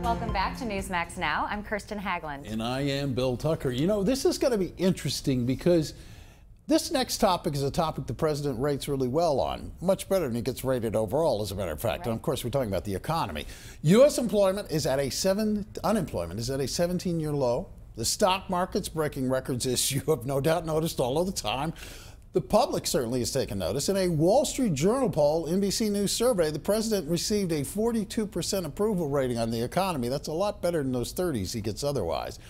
Welcome back to Newsmax Now. I'm Kirsten Haglund. And I am Bill Tucker. You know, this is going to be interesting because this next topic is a topic the president rates really well on, much better than he gets rated overall, as a matter of fact. Right. And of course, we're talking about the economy. U.S. unemployment is at a 17-year low. The stock market's breaking records, as you have no doubt noticed all of the time. The public certainly has taken notice. In a Wall Street Journal poll, NBC News survey, the president received a 42% approval rating on the economy. That's a lot better than those 30s he gets otherwise.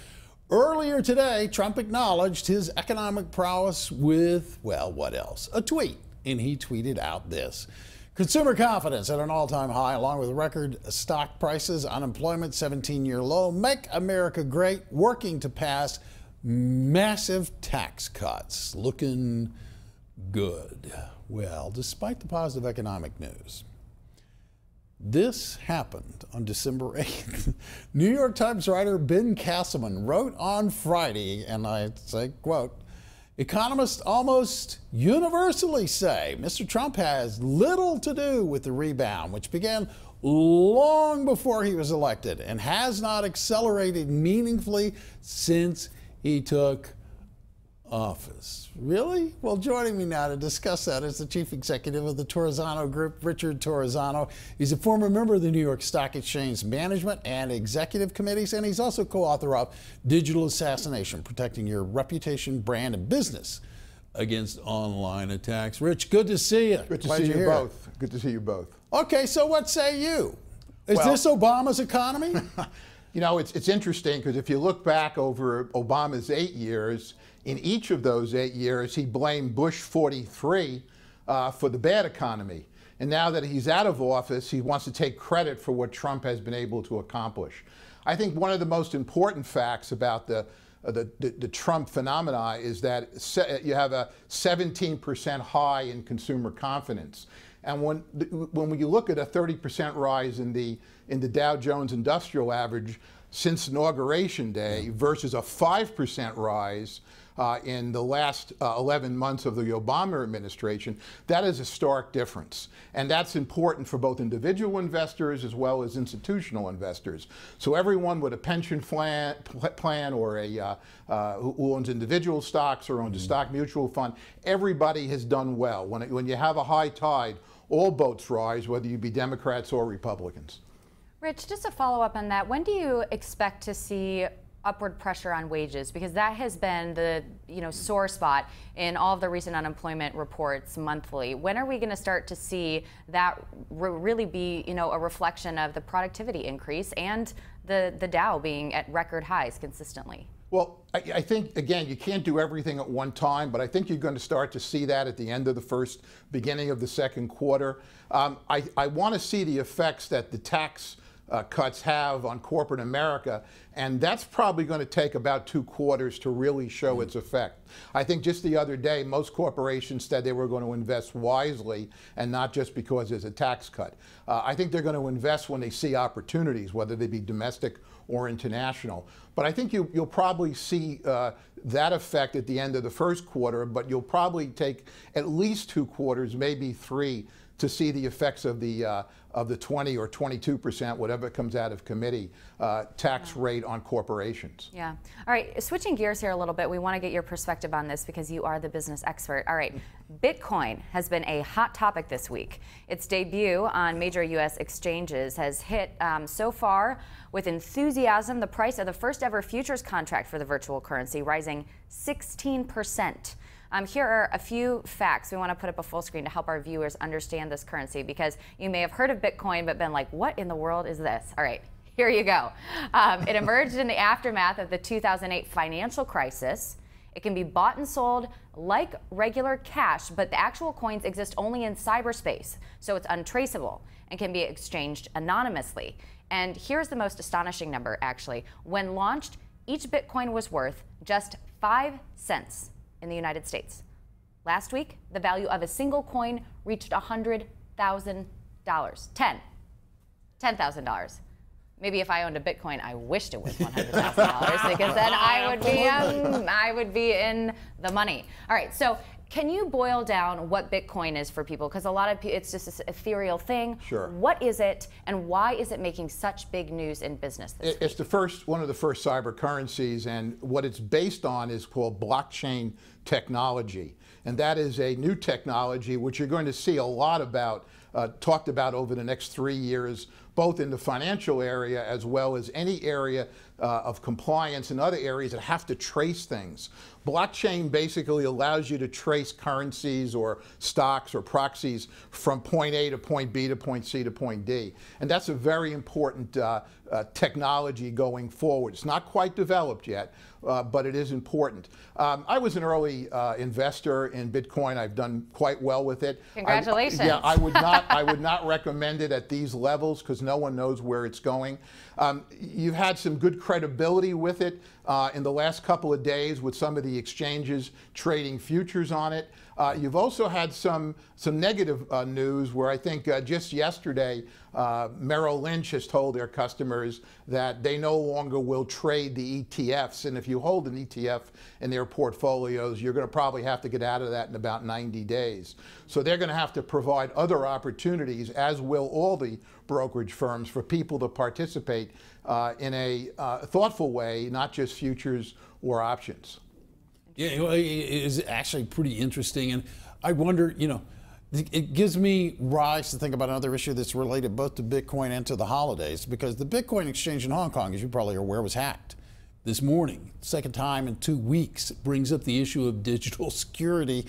Earlier today, Trump acknowledged his economic prowess with, well, what else? A tweet. And he tweeted out this. Consumer confidence at an all-time high, along with record stock prices, unemployment 17-year low, make America great, working to pass massive tax cuts. Looking good. Well, despite the positive economic news, this happened on December 8th. New York Times writer Ben Castleman wrote on Friday, and I say, quote, economists almost universally say Mr. Trump has little to do with the rebound, which began long before he was elected and has not accelerated meaningfully since he took office. Really? Well, joining me now to discuss that is the chief executive of the Torrenzano Group, Richard Torrenzano. He's a former member of the New York Stock Exchange Management and Executive Committees, and he's also co-author of Digital Assassination, Protecting Your Reputation, Brand, and Business Against Online Attacks. Rich, good to see you. Good to see you both. Good to see you both. Okay, so what say you? Is this Obama's economy? You know, it's interesting because if you look back over Obama's 8 years, in each of those 8 years, he blamed Bush 43 for the bad economy. And now that he's out of office, he wants to take credit for what Trump has been able to accomplish. I think one of the most important facts about the Trump phenomena is that you have a 17% high in consumer confidence. And when you look at a 30% rise in the Dow Jones Industrial Average since Inauguration Day versus a 5% rise in the last 11 months of the Obama administration, that is a stark difference. And that's important for both individual investors as well as institutional investors. So everyone with a pension plan or a who owns individual stocks or owns a stock mutual fund, everybody has done well. When you have a high tide, all boats rise, whether you be Democrats or Republicans. Rich, just to follow up on that, when do you expect to see upward pressure on wages? Because that has been the sore spot in all of the recent unemployment reports monthly. When are we going to start to see that really be a reflection of the productivity increase and the Dow being at record highs consistently? Well, I think, again, you can't do everything at one time, but I think you're going to start to see that at the end of the beginning of the second quarter. I want to see the effects that the tax cuts have on corporate America, and that's probably going to take about 2 quarters to really show its effect. I think just the other day, most corporations said they were going to invest wisely and not just because there's a tax cut. I think they're going to invest when they see opportunities, whether they be domestic or international. But I think you'll probably see that effect at the end of the first quarter, but you'll probably take at least 2 quarters, maybe 3, to see the effects of the 20 or 22%, whatever comes out of committee, tax rate on corporations. Yeah. All right. Switching gears here a little bit, we want to get your perspective on this because you are the business expert. All right. Bitcoin has been a hot topic this week. Its debut on major U.S. exchanges has hit so far with enthusiasm. The price of the first ever futures contract for the virtual currency rising 16%. Here are a few facts. We want to put up a full screen to help our viewers understand this currency because you may have heard of Bitcoin but been like, what in the world is this? All right, here you go. It emerged in the aftermath of the 2008 financial crisis. It can be bought and sold like regular cash, but the actual coins exist only in cyberspace, so it's untraceable and can be exchanged anonymously. And here's the most astonishing number, actually. When launched, each Bitcoin was worth just 5 cents. In the United States. Last week, the value of a single coin reached $100,000. $10,000. Maybe if I owned a Bitcoin, I wished it was $100,000 because then I would be in the money. All right, so Can you boil down what Bitcoin is for people? Because a lot of people, it's just this ethereal thing. Sure. What is it, and why is it making such big news in business this It's week? one of the first cyber currencies, and what it's based on is called blockchain technology. And that is a new technology which you're going to see a lot about, talked about over the next 3 years, both in the financial area as well as any area of compliance and other areas that have to trace things. Blockchain basically allows you to trace currencies or stocks or proxies from point A to point B to point C to point D. And that's a very important technology going forward. It's not quite developed yet, but it is important. I was an early investor in Bitcoin. I've done quite well with it. Congratulations. I would not recommend it at these levels because no one knows where it's going. You've had some good credibility with it in the last couple of days with some of the exchanges trading futures on it. You've also had some negative news where I think just yesterday Merrill Lynch has told their customers that they no longer will trade the ETFs, and if you hold an ETF in their portfolios, you're going to probably have to get out of that in about 90 days. So they're going to have to provide other opportunities, as will all the brokerage firms, for people to participate in a thoughtful way, not just futures or options. Yeah, well, it is actually pretty interesting, and I wonder, you know, it gives me rise to think about another issue that's related both to Bitcoin and to the holidays, because the Bitcoin exchange in Hong Kong, as you probably are aware, was hacked this morning. Second time in 2 weeks. It brings up the issue of digital security.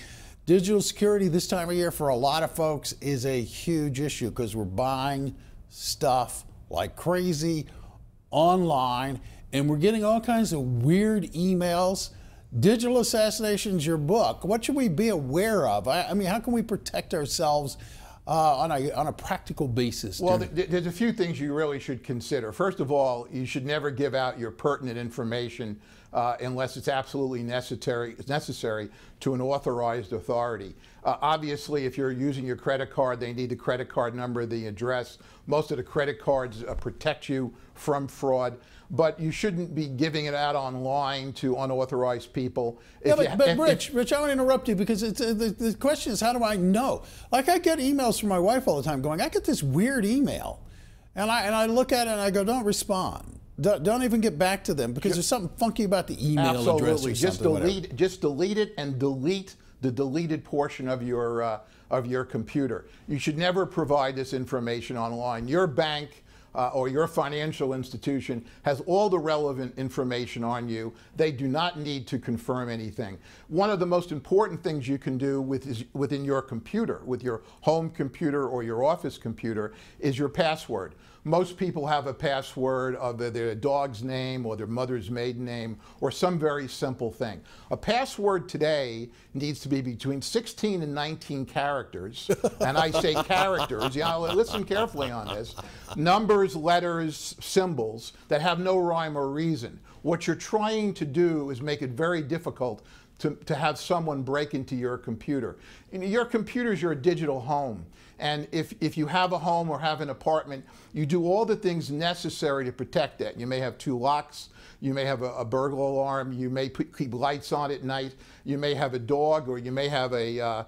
Digital security this time of year for a lot of folks is a huge issue because we're buying stuff like crazy online, and we're getting all kinds of weird emails. Digital Assassination's your book. What should we be aware of? I mean, how can we protect ourselves on a practical basis? Well, there's a few things you really should consider. First of all, you should never give out your pertinent information unless it's absolutely necessary to an authorized authority. Obviously, if you're using your credit card, they need the credit card number, the address. Most of the credit cards protect you from fraud, but you shouldn't be giving it out online to unauthorized people. Yeah, but Rich, I want to interrupt you because the question is, how do I know? Like, I get emails from my wife all the time going, I get this weird email, and I look at it and I go, don't respond. Don't even get back to them because there's something funky about the email address or something. Just delete it and delete the deleted portion of your computer. You should never provide this information online. Your bank or your financial institution has all the relevant information on you. They do not need to confirm anything. One of the most important things you can do within your computer, with your home computer or your office computer, is your password. Most people have a password of their dog's name or their mother's maiden name or some very simple thing. A password today needs to be between 16 and 19 characters, and I say characters, you know, listen carefully on this. Numbers, letters, symbols that have no rhyme or reason. What you're trying to do is make it very difficult to have someone break into your computer. Your computer is your digital home. And if you have a home or have an apartment, you do all the things necessary to protect that. You may have 2 locks. You may have a burglar alarm. You may keep lights on at night. You may have a dog, or you may have a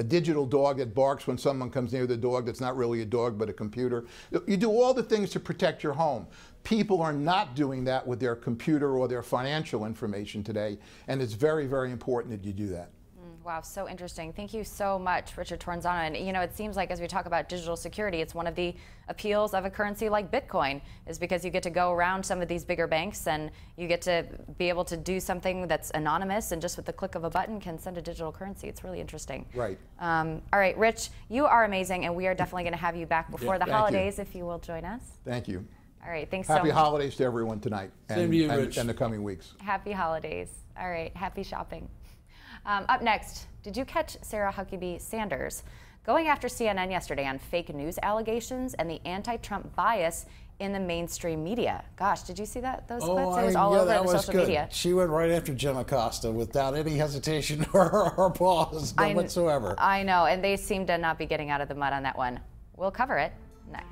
digital dog that barks when someone comes near the dog that's not really a dog but a computer. You do all the things to protect your home. People are not doing that with their computer or their financial information today, and it's very, very important that you do that. Wow, so interesting. Thank you so much, Richard Torrenzano. And you know, it seems like as we talk about digital security, it's one of the appeals of a currency like Bitcoin, is because you get to go around some of these bigger banks and you get to be able to do something that's anonymous and just with the click of a button can send a digital currency. It's really interesting. Right. All right, Rich, you are amazing, and we are definitely going to have you back before the holidays if you will join us. Thank you. All right, thanks so much. Happy holidays to everyone tonight and the coming weeks. Happy holidays. All right, happy shopping. Up next, did you catch Sarah Huckabee Sanders going after CNN yesterday on fake news allegations and the anti-Trump bias in the mainstream media? Gosh, did you see those clips? It was all over the social media. She went right after Jim Acosta without any hesitation or pause whatsoever. I know, and they seem to not be getting out of the mud on that one. We'll cover it next.